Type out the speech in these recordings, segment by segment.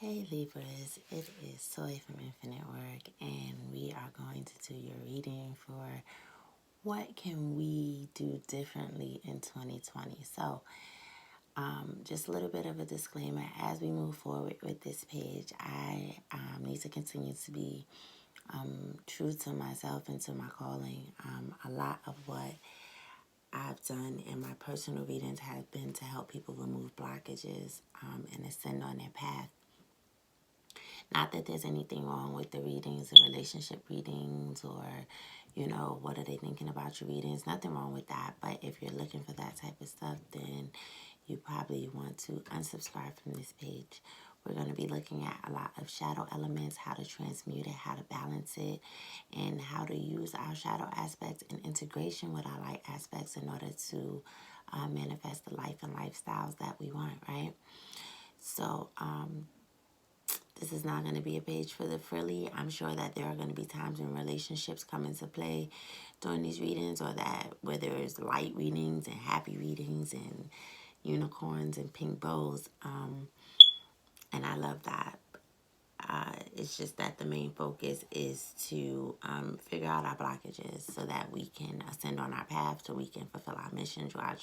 Hey Libras, it is Soy from Infinite Work, and we are going to do your reading for what can we do differently in 2020. So, just a little bit of a disclaimer. As we move forward with this page, I need to continue to be true to myself and to my calling. A lot of what I've done in my personal readings has been to help people remove blockages and ascend on their path. Not that there's anything wrong with the readings, the relationship readings, or, what are they thinking about your readings? Nothing wrong with that. But if you're looking for that type of stuff, then you probably want to unsubscribe from this page. We're going to be looking at a lot of shadow elements, how to transmute it, how to balance it, and how to use our shadow aspects in integration with our light aspects in order to manifest the life and lifestyles that we want, right? So, this is not going to be a page for the frilly. I'm sure that there are going to be times when relationships come into play during these readings, or that where there's light readings and happy readings and unicorns and pink bows. And I love that. It's just that the main focus is to figure out our blockages so that we can ascend on our path, so we can fulfill our mission, fulfill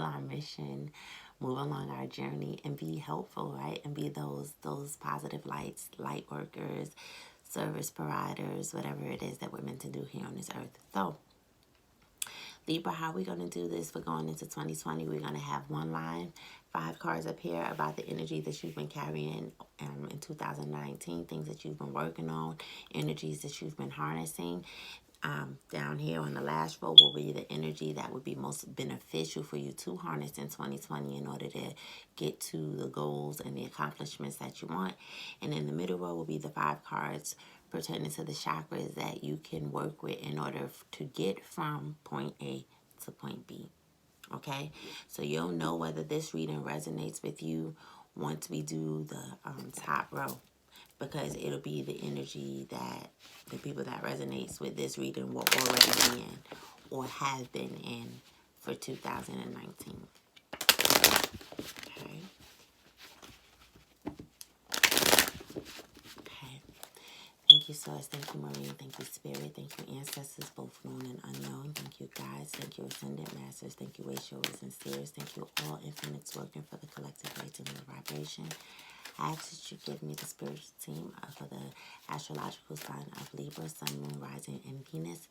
our mission, move along our journey, and be helpful, right? And be those positive light workers, service providers, whatever it is that we're meant to do here on this earth. So, Libra, how are we going to do this? We're going into 2020. We're going to have one line, 5 cards up here about the energy that you've been carrying in 2019, things that you've been working on, energies that you've been harnessing. Down here on the last row will be the energy that would be most beneficial for you to harness in 2020 in order to get to the goals and the accomplishments that you want. And in the middle row will be the 5 cards pertaining to the chakras that you can work with in order to get from point A to point B. Okay? So you'll know whether this reading resonates with you once we do the top row, because it'll be the energy that the people that resonates with this reading will already be in or have been in for 2019. Okay. Okay. Thank you, Source. Thank you, Marine. Thank you, Spirit. Thank you, Ancestors, both known and unknown. Thank you, guides. Thank you, Ascendant Masters. Thank you, Way-Showers and Seers. Thank you, all infinites working for the collective raising of vibration. I ask that you give me the spiritual team for the astrological sign of Libra, Sun, Moon, Rising, and Venus.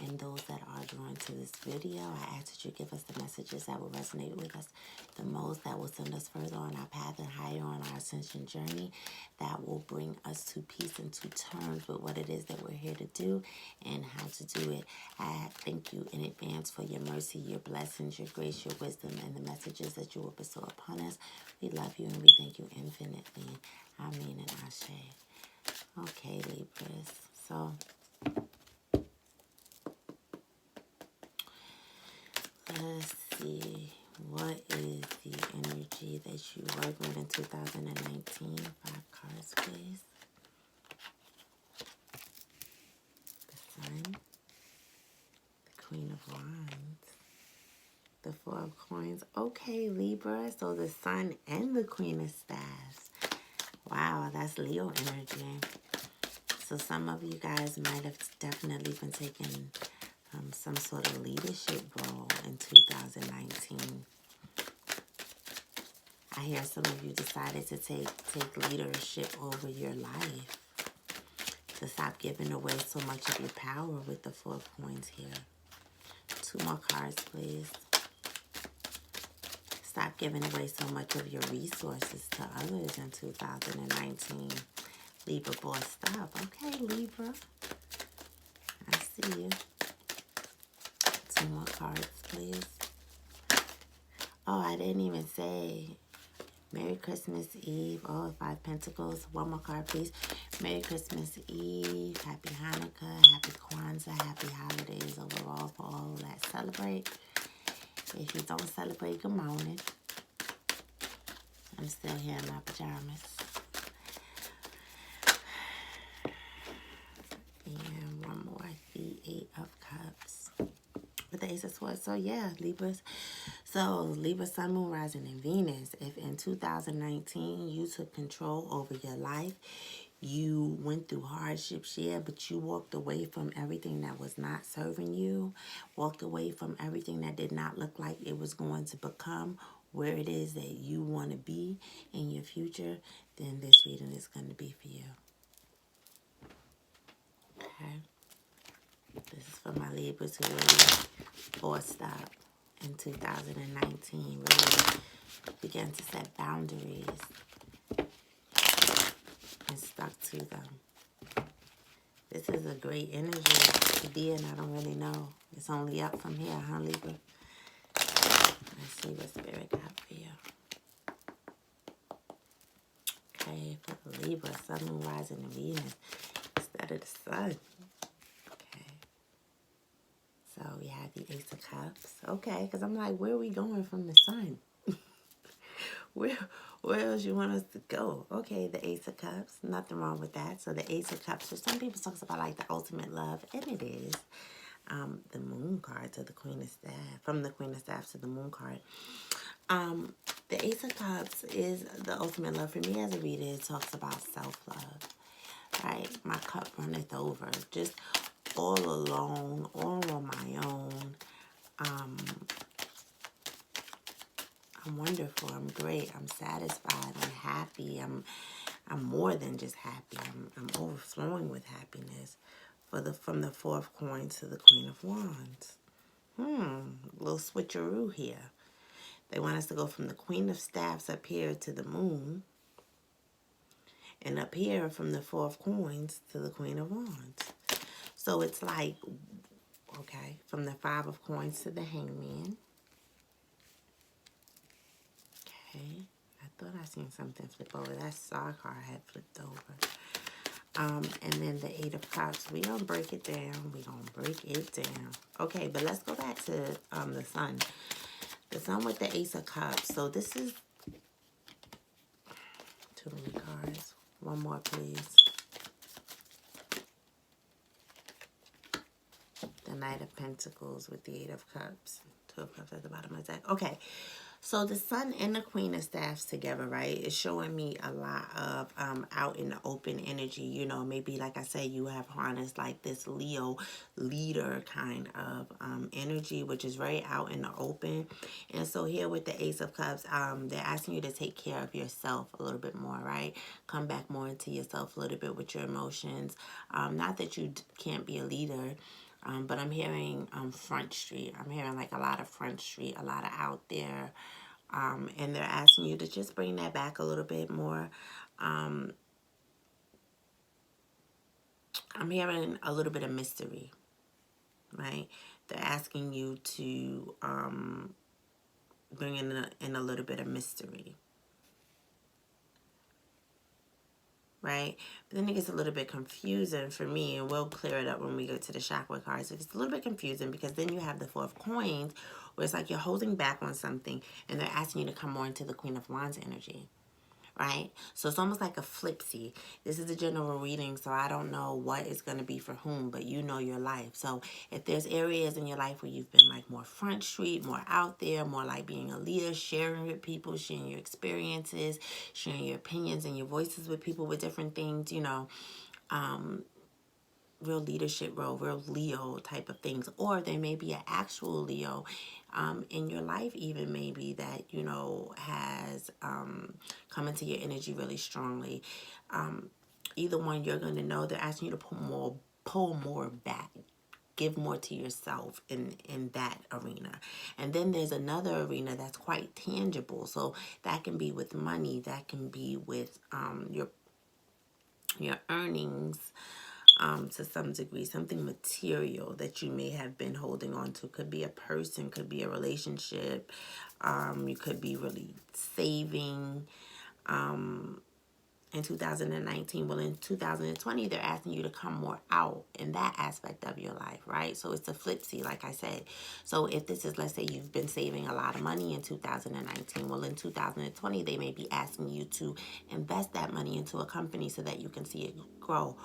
And those that are drawn to this video, I ask that you give us the messages that will resonate with us the most, that will send us further on our path and higher on our ascension journey, that will bring us to peace and to terms with what it is that we're here to do and how to do it. I thank you in advance for your mercy, your blessings, your grace, your wisdom, and the messages that you will bestow upon us. We love you and we thank you infinitely. Amen and Ashe. Okay, Libras. So, let's see. What is the energy that you work with in 2019? 5 cards, please. The Sun. The Queen of Wands. The 4 of Coins. Okay, Libra. So the Sun and the Queen of Staffs. Wow, that's Leo energy. So some of you guys might have definitely been taking some sort of leadership role in 2019. I hear some of you decided to take leadership over your life, to stop giving away so much of your power with the 4 of Coins here. 2 more cards, please. Stop giving away so much of your resources to others in 2019. Libra bossed up. Okay, Libra. I see you. 2 more cards, please. Oh, I didn't even say Merry Christmas Eve. Oh, 5 Pentacles. 1 more card, please. Merry Christmas Eve. Happy Hanukkah. Happy Kwanzaa. Happy holidays overall for all that celebrate. If you don't celebrate, good morning. I'm still here in my pajamas. And 1 more. The 8 of Cups. With the Ace of Swords. So, yeah, Libras. So, Libra, Sun, Moon, Rising, and Venus, if in 2019 you took control over your life, you went through hardships, yeah, but you walked away from everything that was not serving you, walked away from everything that did not look like it was going to become where it is that you want to be in your future, then this reading is going to be for you. Okay? This is for my Libras who really forced up in 2019, really began to set boundaries and stuck to them. This is a great energy to be in. I don't really know. It's only up from here, huh, Libra? Let's see what Spirit got for you. Okay, for the Libra, Sun, Moon, Rising, and Venus instead of the Sun. Okay. So we have the Ace of Cups. Okay, because I'm like, where are we going from the Sun? Where else you want us to go? Okay, the Ace of Cups. Nothing wrong with that. So the Ace of Cups, for some people, talks about like the ultimate love, and it is. The Moon card to the Queen of Staff, from the Queen of Staff to the Moon card. The Ace of Cups is the ultimate love. For me as a reader, it talks about self-love, right? My cup runneth over. Just all alone, all on my own. I'm wonderful. I'm great. I'm satisfied. I'm happy. I'm more than just happy. I'm overflowing with happiness. From the Four of Coins to the Queen of Wands. A little switcheroo here. They want us to go from the Queen of Staffs up here to the Moon. And up here from the Four of Coins to the Queen of Wands. So it's like, okay, from the Five of Coins to the Hangman. Okay, I thought I seen something flip over. That Star card had flipped over. And then the Eight of Cups. We're going to break it down. We're going to break it down. Okay, but let's go back to the Sun. The Sun with the Ace of Cups. So this is too many cards. One more, please. The Knight of Pentacles with the Eight of Cups. Two of Cups at the bottom of the deck. Okay. So the Sun and the Queen of Staffs together, right, is showing me a lot of out in the open energy. You know, maybe, like I said, you have harnessed like this Leo leader kind of energy, which is very out in the open. And so here with the Ace of Cups, they're asking you to take care of yourself a little bit more, right? Come back more into yourself a little bit with your emotions. Not that you can't be a leader, but I'm hearing Front Street. I'm hearing like a lot of Front Street, a lot of out there. And they're asking you to just bring that back a little bit more. I'm hearing a little bit of mystery, right? They're asking you to bring in a little bit of mystery. Right? But then it gets a little bit confusing for me, and we'll clear it up when we go to the chakra cards. It's a little bit confusing because then you have the Four of Coins, where it's like you're holding back on something, and they're asking you to come more into the Queen of Wands energy. Right? So it's almost like a flipsy. This is a general reading, so I don't know what is going to be for whom, but you know your life. So if there's areas in your life where you've been like more Front Street, more out there, more like being a leader, sharing with people, sharing your experiences, sharing your opinions and your voices with people with different things, you know, real leadership role, real Leo type of things. Or there may be an actual Leo in your life even maybe that, you know, has come into your energy really strongly. Either one, you're going to know they're asking you to pull more back. Give more to yourself in that arena. And then there's another arena that's quite tangible. So that can be with money. That can be with your earnings. To some degree, something material that you may have been holding on to. Could be a person, could be a relationship. You could be really saving in 2019. Well, in 2020, they're asking you to come more out in that aspect of your life, right? So it's a flipsy, like I said. So if this is, let's say you've been saving a lot of money in 2019, well, in 2020, they may be asking you to invest that money into a company so that you can see it grow.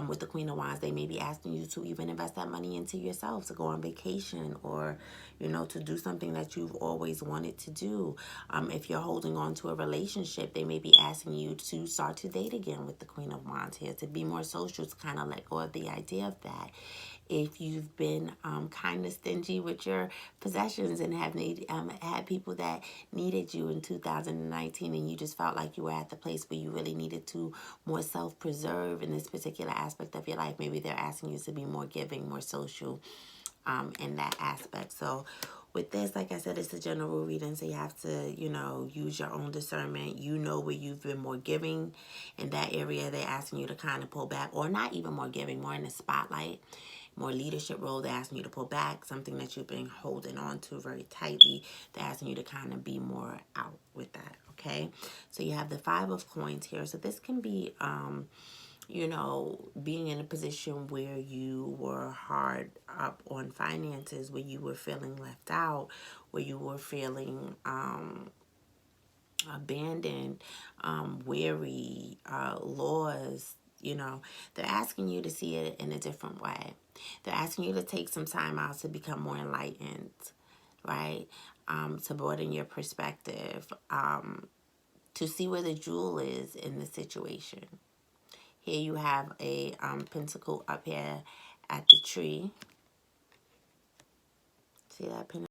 With the Queen of Wands, they may be asking you to even invest that money into yourself, to go on vacation, or, you know, to do something that you've always wanted to do. If you're holding on to a relationship, they may be asking you to start to date again with the Queen of Wands here, to be more social, to kind of let go of the idea of that. If you've been kind of stingy with your possessions and have had people that needed you in 2019, and you just felt like you were at the place where you really needed to more self-preserve in this particular aspect of your life, maybe they're asking you to be more giving, more social in that aspect. So with this, like I said, it's a general reading, so you have to, you know, use your own discernment. You know where you've been more giving in that area. They're asking you to kind of pull back, or not even more giving, more in the spotlight, more leadership role. They're asking you to pull back, something that you've been holding on to very tightly. They're asking you to kind of be more out with that, okay? So you have the 5 of Coins here. So this can be, you know, being in a position where you were hard up on finances, where you were feeling left out, where you were feeling abandoned, weary, lost. You know, they're asking you to see it in a different way. They're asking you to take some time out to become more enlightened, right? To broaden your perspective, to see where the jewel is in the situation. Here you have a pentacle up here at the tree. See that pentacle?